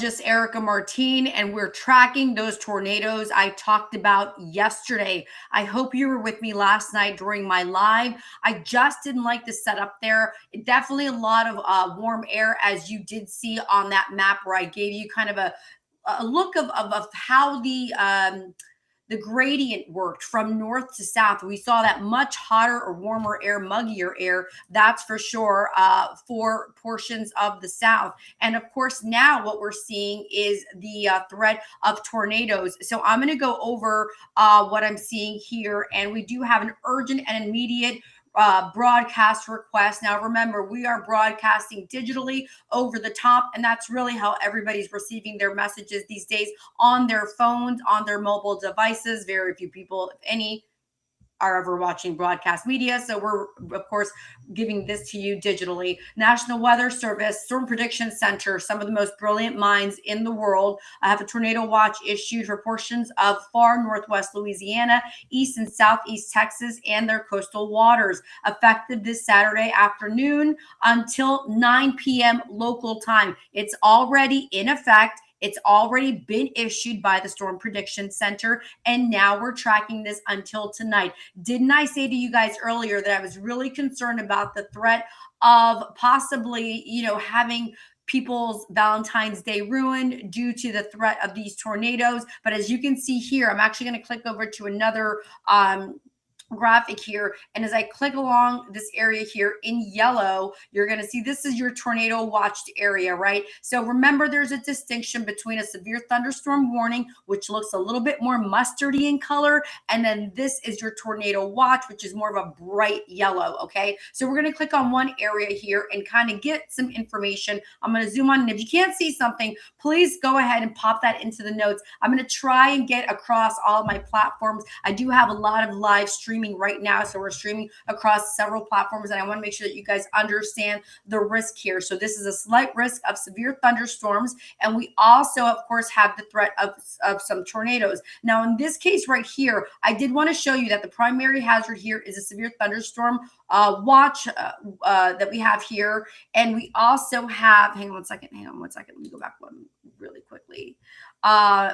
meteorologist Erika Martine, and we're tracking those tornadoes I talked about yesterday. I hope you were with me last night during my live. I just didn't like the setup there. Definitely a lot of warm air, as you did see on that map where I gave you kind of a look of how the gradient worked from north to south. We saw that much hotter or warmer air, muggier air, that's for sure, for portions of the south. And of course, now what we're seeing is the threat of tornadoes. So I'm going to go over what I'm seeing here. And we do have an urgent and immediate broadcast request. Now, remember, we are broadcasting digitally over the top, and that's really how everybody's receiving their messages these days, on their phones, on their mobile devices. Very few people, if any, are ever watching broadcast media. So we're, of course, giving this to you digitally. National Weather Service, Storm Prediction Center, some of the most brilliant minds in the world. I have a tornado watch issued for portions of far northwest Louisiana, east and southeast Texas, and their coastal waters, effective this Saturday afternoon until 9 p.m. local time. It's already in effect. It's already been issued by the Storm Prediction Center, and now we're tracking this until tonight. Didn't I say to you guys earlier that I was really concerned about the threat of possibly, having people's Valentine's Day ruined due to the threat of these tornadoes? But as you can see here, I'm actually going to click over to another graphic here, and as I click along this area here in yellow, you're going to see this is your tornado watched area, right? So remember, there's a distinction between a severe thunderstorm warning, which looks a little bit more mustardy in color, and then this is your tornado watch, which is more of a bright yellow. Okay, so we're going to click on one area here and kind of get some information. I'm going to zoom on, and if you can't see something, please go ahead and pop that into the notes. I'm going to try and get across all my platforms. I do have a lot of live streaming right now, so we're streaming across several platforms, and I want to make sure that you guys understand the risk here. So this is a slight risk of severe thunderstorms, and we also, of course, have the threat of some tornadoes. Now, in this case right here, I did want to show you that the primary hazard here is a severe thunderstorm watch that we have here, and we also have, hang on one second, let me go back one really quickly.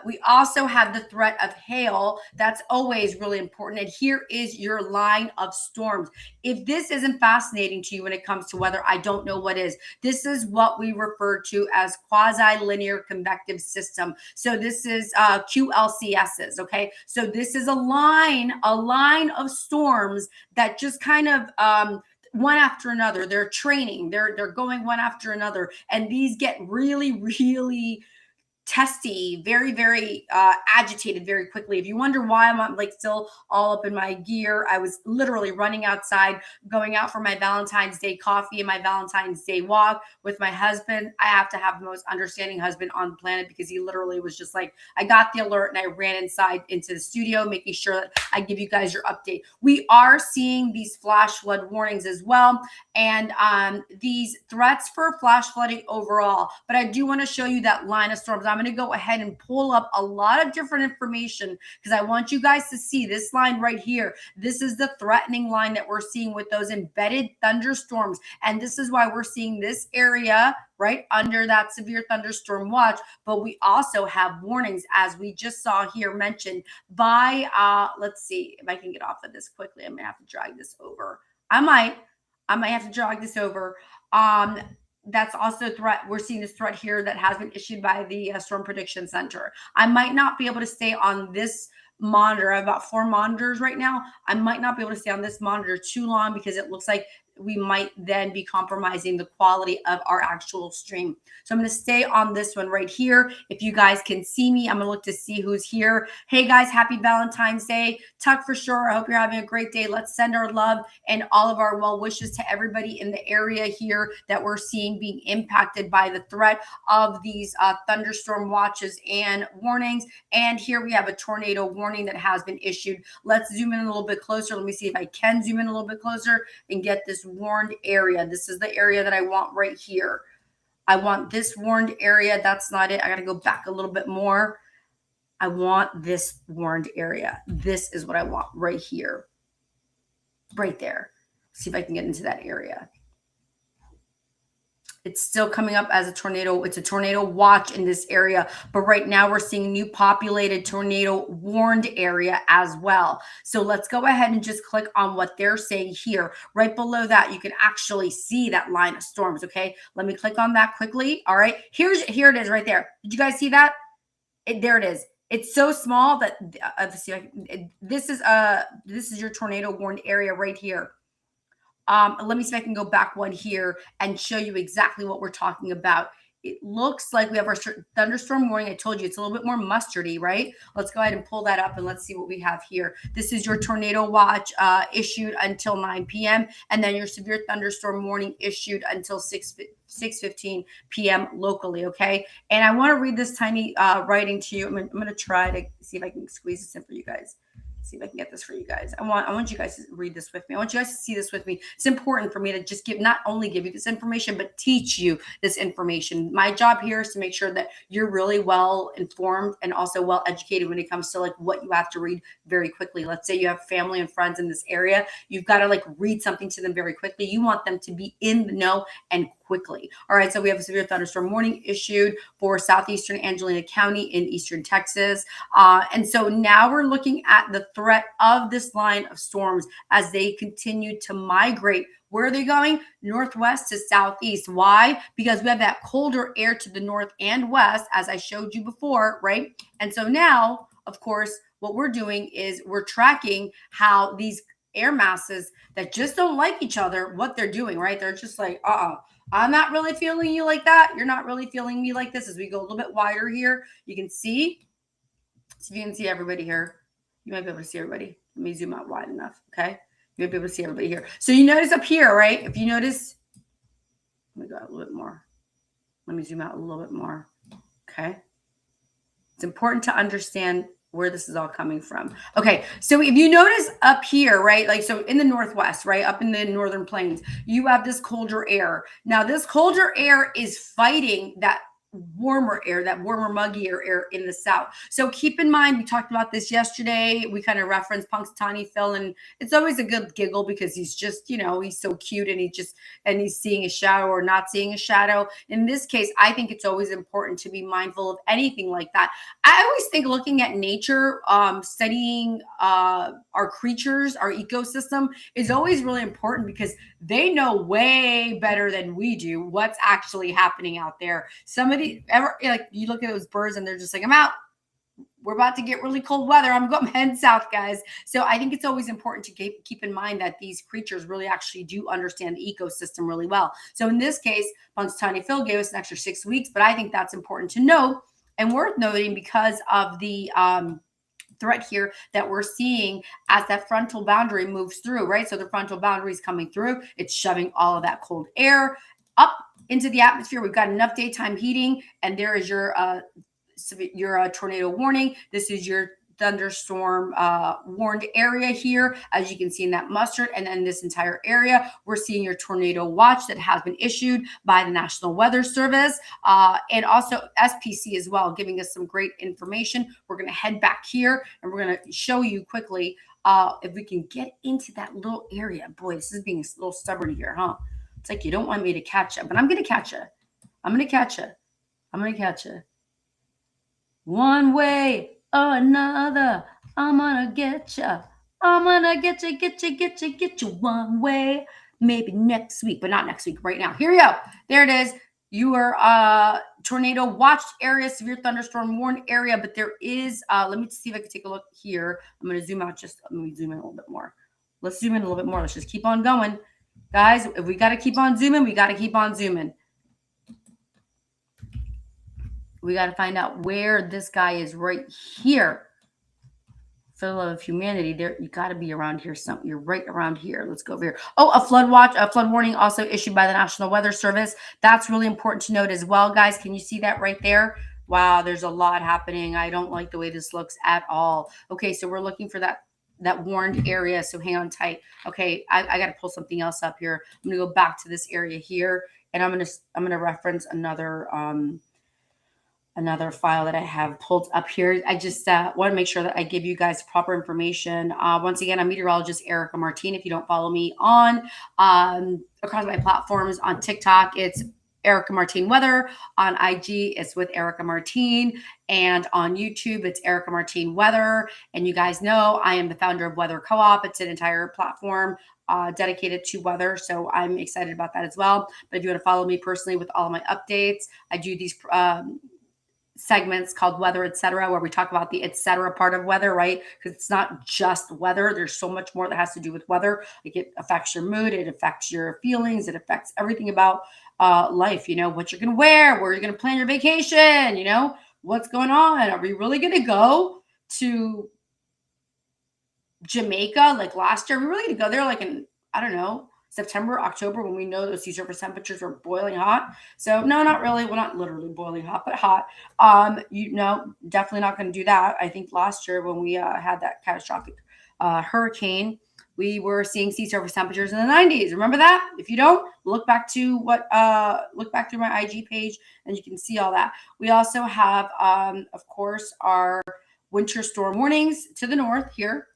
We also have the threat of hail. That's always really important. And here is your line of storms. If this isn't fascinating to you when it comes to weather, I don't know what is. This is what we refer to as quasi-linear convective system. So this is QLCSs, okay? So this is a line of storms that just kind of one after another. They're training. They're going one after another. And these get really, really testy, very, very agitated very quickly. If you wonder why I'm like still all up in my gear, I was literally running outside, going out for my Valentine's Day coffee and my Valentine's Day walk with my husband. I have to have the most understanding husband on the planet, because he literally was just like, I got the alert and I ran inside into the studio, making sure that I give you guys your update. We are seeing these flash flood warnings as well, and these threats for flash flooding overall. But I do want to show you that line of storms. I'm going to go ahead and pull up a lot of different information, because I want you guys to see this line right here. This is the threatening line that we're seeing with those embedded thunderstorms. And this is why we're seeing this area right under that severe thunderstorm watch. But we also have warnings, as we just saw here mentioned by, let's see if I can get off of this quickly. I'm going to have to drag this over. I might have to drag this over. That's also a threat. We're seeing this threat here that has been issued by the Storm Prediction Center. I might not be able to stay on this monitor. I have about 4 monitors right now. I might not be able to stay on this monitor too long, because it looks like we might then be compromising the quality of our actual stream. So I'm going to stay on this one right here. If you guys can see me, I'm going to look to see who's here. Hey guys, happy Valentine's Day. Tuck for sure. I hope you're having a great day. Let's send our love and all of our well wishes to everybody in the area here that we're seeing being impacted by the threat of these thunderstorm watches and warnings. And here we have a tornado warning that has been issued. Let's zoom in a little bit closer. Let me see if I can zoom in a little bit closer and get this warned area. This is the area that I want right here. I want this warned area. That's not it. I got to go back a little bit more. I want this warned area. This is what I want right here. Right there. See if I can get into that area. It's still coming up as a tornado. It's a tornado watch in this area. But right now we're seeing new populated tornado warned area as well. So let's go ahead and just click on what they're saying here. Right below that, you can actually see that line of storms. Okay. Let me click on that quickly. All right. Here it is right there. Did you guys see that? There it is. It's so small that let's see, this is your tornado warned area right here. Let me see if I can go back one here and show you exactly what we're talking about. It looks like we have our thunderstorm warning. I told you it's a little bit more mustardy, right? Let's go ahead and pull that up and let's see what we have here. This is your tornado watch issued until 9 p.m. and then your severe thunderstorm warning issued until 6:15 p.m. locally, okay? And I want to read this tiny writing to you. I'm going to try to see if I can squeeze this in for you guys. See if I can get this for you guys. I want you guys to read this with me. I want you guys to see this with me. It's important for me to just not only give you this information, but teach you this information. My job here is to make sure that you're really well informed and also well educated when it comes to like what you have to read very quickly. Let's say you have family and friends in this area. You've got to like read something to them very quickly. You want them to be in the know and quickly. All right, so we have a severe thunderstorm warning issued for southeastern Angelina County in eastern Texas. And so now we're looking at the threat of this line of storms as they continue to migrate. Where are they going? Northwest to southeast. Why? Because we have that colder air to the north and west, as I showed you before, right? And so now, of course, what we're doing is we're tracking how these air masses that just don't like each other, what they're doing, right? They're just like, I'm not really feeling you like that. You're not really feeling me like this. As we go a little bit wider here, you can see if you can see everybody here. You might be able to see everybody. Let me zoom out wide enough, okay? You might be able to see everybody here. So you notice up here, right? If you notice, let me go out a little bit more. Let me zoom out a little bit more, okay? It's important to understand where this is all coming from. Okay, so if you notice up here, right, like so in the northwest, right, up in the northern plains, you have this colder air. Now, this colder air is fighting that warmer air, that warmer, muggier air in the south. So keep in mind, we talked about this yesterday. We kind of referenced Punxsutawney Phil, and it's always a good giggle because he's just, he's so cute and he's seeing a shadow or not seeing a shadow. In this case, I think it's always important to be mindful of anything like that. I always think looking at nature, studying our creatures, our ecosystem is always really important because they know way better than we do what's actually happening out there. Somebody like you look at those birds and they're just like, I'm out. We're about to get really cold weather. I'm going head south, guys. So I think it's always important to keep in mind that these creatures really actually do understand the ecosystem really well. So in this case, Punxsutawney Phil gave us an extra 6 weeks, but I think that's important to note and worth noting because of the threat here that we're seeing as that frontal boundary moves through, right? So the frontal boundary is coming through. It's shoving all of that cold air up into the atmosphere. We've got enough daytime heating, and there is your tornado warning. This is your thunderstorm warned area here, as you can see in that mustard. And then this entire area, we're seeing your tornado watch that has been issued by the National Weather Service and also SPC as well, giving us some great information. We're going to head back here and we're going to show you quickly if we can get into that little area. Boy, this is being a little stubborn here, huh? It's like you don't want me to catch you, but I'm going to catch you. I'm going to catch you. I'm going to catch you. One way or another, I'm going to get you. I'm going to get you one way. Maybe next week, but not next week, right now. Here we go. There it is. Your tornado watched area, severe thunderstorm warned area, but there is, let me see if I can take a look here. I'm going to zoom out let me zoom in a little bit more. Let's zoom in a little bit more. Let's just keep on going. Guys, if we got to keep on zooming, we got to keep on zooming. We got to find out where this guy is right here. Fill of humanity. There, you got to be around here. You're right around here. Let's go over here. Oh, a flood warning also issued by the National Weather Service. That's really important to note as well, guys. Can you see that right there? Wow, there's a lot happening. I don't like the way this looks at all. Okay, so we're looking for that warned area. So hang on tight. Okay, I got to pull something else up here. I'm gonna go back to this area here, and I'm gonna reference another file that I have pulled up here. I just want to make sure that I give you guys proper information. Once again, I'm meteorologist Erika Martin. If you don't follow me on across my platforms on TikTok, it's Erika Martine Weather. On IG, it's with Erika Martine. And on YouTube, it's Erika Martine Weather. And you guys know I am the founder of Weather Co-op. It's an entire platform dedicated to weather. So I'm excited about that as well. But if you want to follow me personally with all of my updates, I do these segments called Weather, etc., where we talk about the etc. part of weather, right? Because it's not just weather. There's so much more that has to do with weather. Like it affects your mood, it affects your feelings, it affects everything about life. You know, what you're going to wear, where you're going to plan your vacation, you know, what's going on. Are we really going to go to Jamaica like last year? Are we really going to go there like in, I don't know, September, October, when we know those sea surface temperatures are boiling hot? So no, not really. Well, not literally boiling hot, but hot. You know, definitely not going to do that. I think last year when we had that catastrophic hurricane, we were seeing sea surface temperatures in the 90s. Remember that? If you don't, look back to look back through my IG page and you can see all that. We also have, of course, our winter storm warnings to the north here.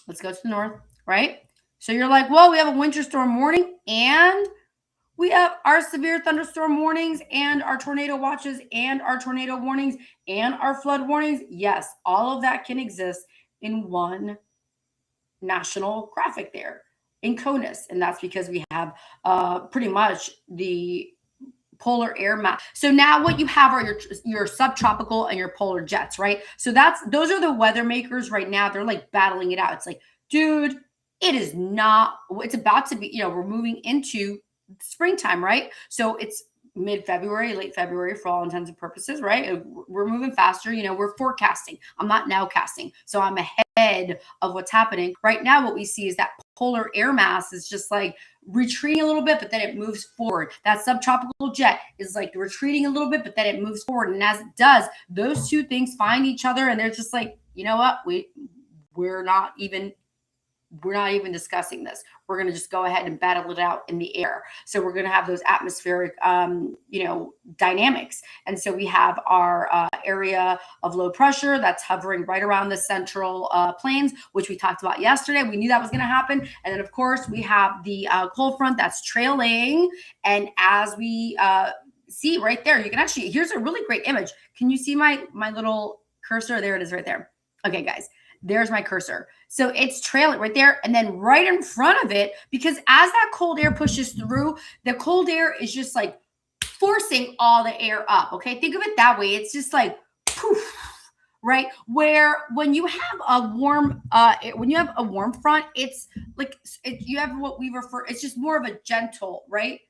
Let's go to the north, right? So you're like, well, we have a winter storm warning and we have our severe thunderstorm warnings and our tornado watches and our tornado warnings and our flood warnings. Yes, all of that can exist in one national graphic there in CONUS. And that's because we have pretty much the polar air mass. So now what you have are your subtropical and your polar jets, right? So those are the weather makers right now. They're like battling it out. It's like, dude, it is not, it's about to be, you know, we're moving into springtime, right? So it's mid-February, late February for all intents and purposes, right? We're moving faster. You know, we're forecasting. I'm not now casting. So I'm ahead of what's happening. Right now, what we see is that polar air mass is just like retreating a little bit, but then it moves forward. That subtropical jet is like retreating a little bit, but then it moves forward. And as it does, those two things find each other and they're just like, you know what? We're not even discussing this. We're going to just go ahead and battle it out in the air. So we're going to have those atmospheric, you know, dynamics. And so we have our area of low pressure that's hovering right around the central plains, which we talked about yesterday. We knew that was going to happen. And then, of course, we have the cold front that's trailing. And as we see right there, you can actually, here's a really great image. Can you see my little cursor? There it is right there. Okay, guys. There's my cursor. So it's trailing right there. And then right in front of it, because as that cold air pushes through, the cold air is just like forcing all the air up. Okay. Think of it that way. It's just like poof, right? Where when you have a warm, front, it's like, you have what we refer, it's just more of a gentle, right?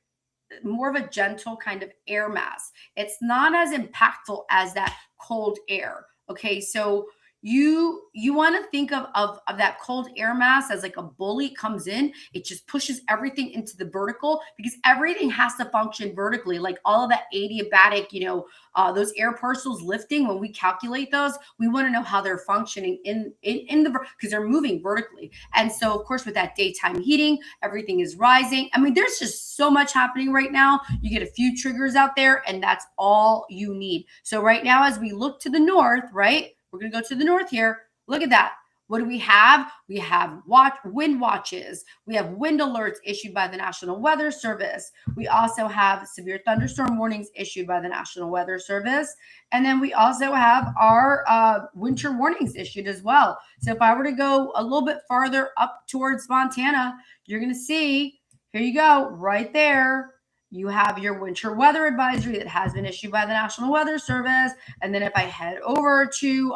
More of a gentle kind of air mass. It's not as impactful as that cold air. Okay. So you want to think of that cold air mass as like a bully comes in. It just pushes everything into the vertical because everything has to function vertically. Like all of that adiabatic, you know, those air parcels lifting, when we calculate those, we want to know how they're functioning in the, because they're moving vertically. And so, of course, with that daytime heating, everything is rising. I mean, there's just so much happening right now. You get a few triggers out there and that's all you need. So right now, as we look to the north, right? We're going to go to the north here. Look at that. What do we have? We have wind watches. We have wind alerts issued by the National Weather Service. We also have severe thunderstorm warnings issued by the National Weather Service. And then we also have our winter warnings issued as well. So if I were to go a little bit farther up towards Montana, you're going to see, here you go, right there. You have your winter weather advisory that has been issued by the National Weather Service. And then if I head over to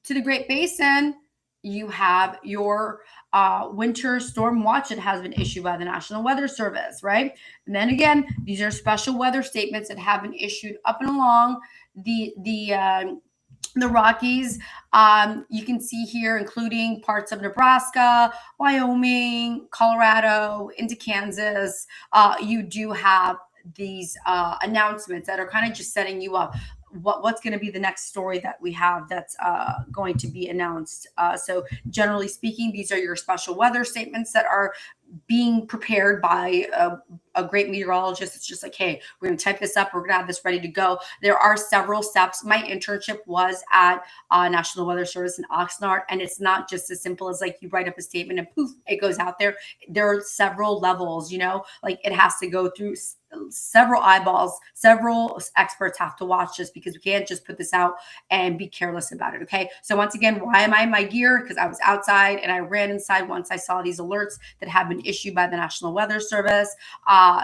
the Great Basin, you have your winter storm watch that has been issued by the National Weather Service, right? And then again, these are special weather statements that have been issued up and along the Rockies. You can see here, including parts of Nebraska, Wyoming, Colorado, into Kansas. You do have these announcements that are kind of just setting you up. What's going to be the next story that we have that's going to be announced. So generally speaking, these are your special weather statements that are being prepared by a great meteorologist. It's just like, hey, we're going to type this up. We're going to have this ready to go. There are several steps. My internship was at National Weather Service in Oxnard, and it's not just as simple as like you write up a statement and poof, it goes out there. There are several levels, like it has to go through several eyeballs. Several experts have to watch this because we can't just put this out and be careless about it. Okay. So once again, why am I in my gear? Because I was outside and I ran inside once I saw these alerts that have been issued by the National Weather Service.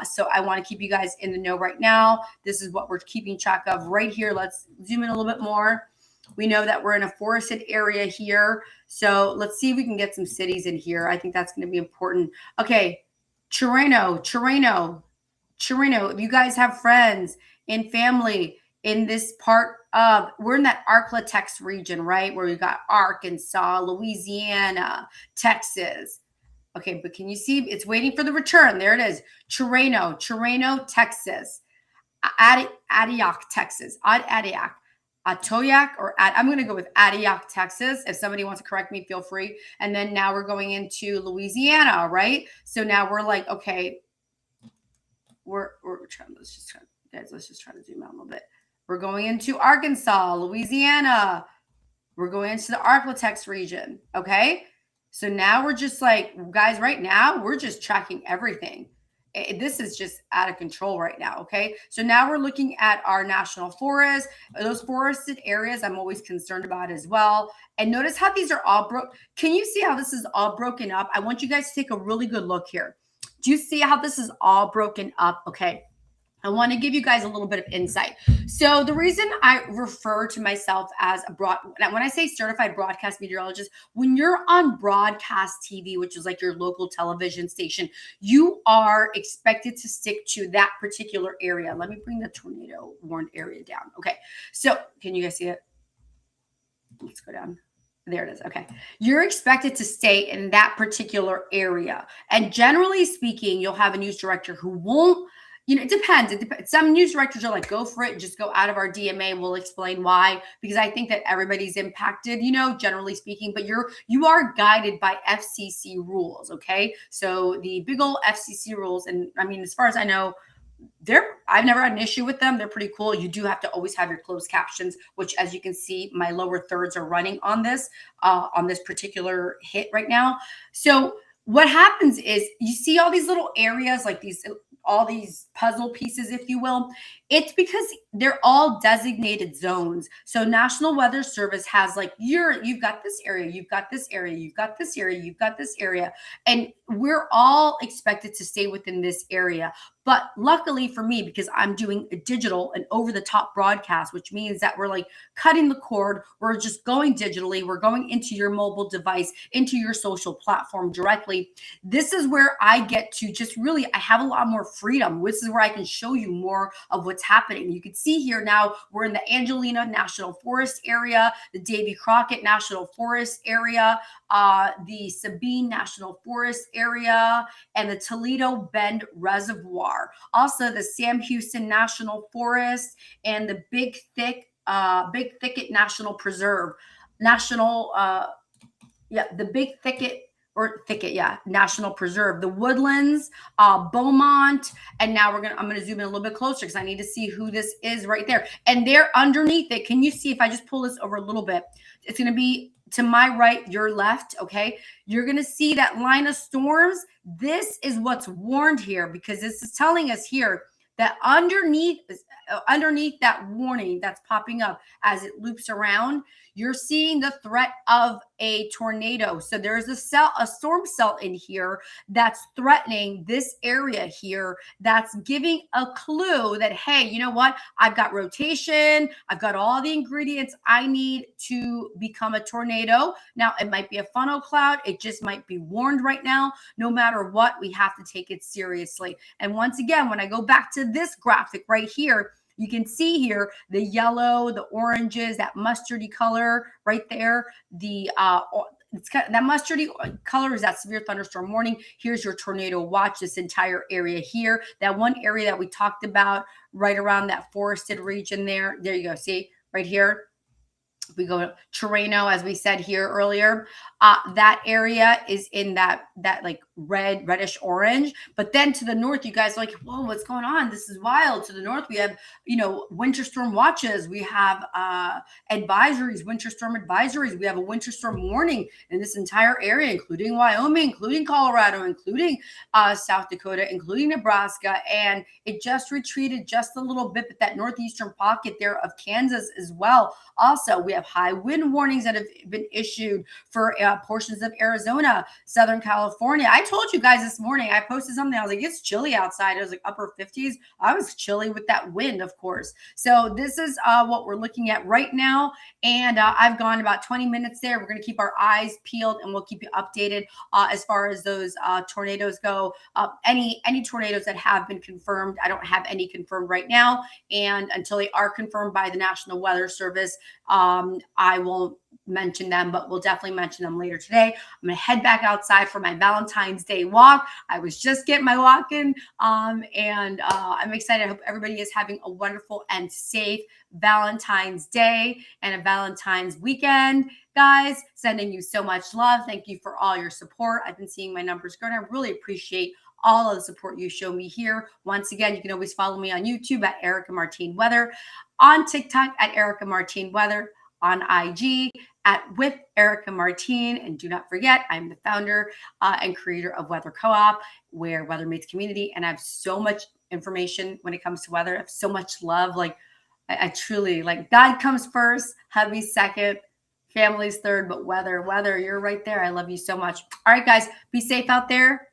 So I want to keep you guys in the know right now. This is what we're keeping track of right here. Let's zoom in a little bit more. We know that we're in a forested area here. So let's see if we can get some cities in here. I think that's going to be important. Okay. Chireno. If you guys have friends and family in this part of, we're in that Ark-La-Tex region, right? Where we got Arkansas, Louisiana, Texas. Okay, but can you see it's waiting for the return? There it is. Chireno, Texas. Adiac, Texas. Adiac. Atoyac I'm going to go with Adiac, Texas. If somebody wants to correct me, feel free. And then now we're going into Louisiana, right? So now we're like, okay, we're trying. Let's just try to zoom out a little bit. We're going into Arkansas, Louisiana. We're going into the Ark-La-Tex region. Okay. So now we're just like, guys, right now we're just tracking everything. This is just out of control right now. Okay. So now we're looking at our national forests. Those forested areas I'm always concerned about as well. And notice how these are all broke. Can you see how this is all broken up? I want you guys to take a really good look here. Do you see how this is all broken up? Okay. I want to give you guys a little bit of insight. So the reason I refer to myself as when I say certified broadcast meteorologist, when you're on broadcast TV, which is like your local television station, you are expected to stick to that particular area. Let me bring the tornado warned area down. Okay. So can you guys see it? Let's go down. There it is. Okay. You're expected to stay in that particular area. And generally speaking, you'll have a news director who won't, it depends. Some news directors are like, go for it. Just go out of our DMA. We'll explain why, because I think that everybody's impacted, generally speaking, but you are guided by FCC rules. Okay. So the big old FCC rules. And I mean, as far as I know, I've never had an issue with them. They're pretty cool. You do have to always have your closed captions, which, as you can see, my lower thirds are running on this particular hit right now. So what happens is you see all these little areas, like all these puzzle pieces, if you will. It's because they're all designated zones. So National Weather Service has like, you've got this area, you've got this area, you've got this area, you've got this area. And we're all expected to stay within this area. But luckily for me, because I'm doing a digital and over the top broadcast, which means that we're like cutting the cord, we're just going digitally, we're going into your mobile device, into your social platform directly. This is where I get to just really, I have a lot more freedom. This is where I can show you more of what's happening. You can see here now we're in the Angelina National Forest area, the Davy Crockett National Forest area, the Sabine National Forest area, and the Toledo Bend Reservoir. Also the Sam Houston National Forest and the Big Thicket National Preserve. The Big Thicket National Preserve, the Woodlands, Beaumont, and now I'm gonna zoom in a little bit closer because I need to see who this is right there. And they're underneath it. Can you see if I just pull this over a little bit? It's gonna be to my right, your left. Okay, you're gonna see that line of storms. This is what's warned here because this is telling us here that underneath that warning that's popping up as it loops around, you're seeing the threat of a tornado. So there's a storm cell in here that's threatening this area here. That's giving a clue that, hey, you know what? I've got rotation. I've got all the ingredients I need to become a tornado. Now, it might be a funnel cloud. It just might be warned right now. No matter what, we have to take it seriously. And once again, when I go back to this graphic right here, you can see here the yellow, the oranges, that mustardy color right there. That mustardy color is that severe thunderstorm warning. Here's your tornado watch, this entire area here. That one area that we talked about right around that forested region there. There you go. See right here. If we go to Chireno, as we said here earlier, that area is in that like reddish orange. But then to the north, you guys are like, whoa, what's going on? This is wild. To the north, we have, winter storm watches. We have advisories, winter storm advisories. We have a winter storm warning in this entire area, including Wyoming, including Colorado, including South Dakota, including Nebraska. And it just retreated just a little bit, but that northeastern pocket there of Kansas as well. Also, we have high wind warnings that have been issued for portions of Arizona, Southern California. I told you guys this morning, I posted something. I was like, it's chilly outside. It was like upper 50s. I was chilly with that wind, of course. So this is what we're looking at right now. And I've gone about 20 minutes there. We're going to keep our eyes peeled and we'll keep you updated as far as those tornadoes go. Any tornadoes that have been confirmed, I don't have any confirmed right now. And until they are confirmed by the National Weather Service, I won't mention them, but we'll definitely mention them later today. I'm going to head back outside for my Valentine's Day walk. I was just getting my walk in, and I'm excited. I hope everybody is having a wonderful and safe Valentine's Day and a Valentine's weekend. Guys, sending you so much love. Thank you for all your support. I've been seeing my numbers grow, and I really appreciate all of the support you show me here. Once again, you can always follow me on YouTube at Erika Martine Weather, on TikTok at Erika Martine Weather, on IG at with Erika Martine. And do not forget, I'm the founder and creator of Weather Co-op, where weather meets community. And I have so much information when it comes to weather. I have so much love. Like I truly, like, God comes first, hubby second, family's third, but weather, you're right there. I love you so much. All right, guys, be safe out there.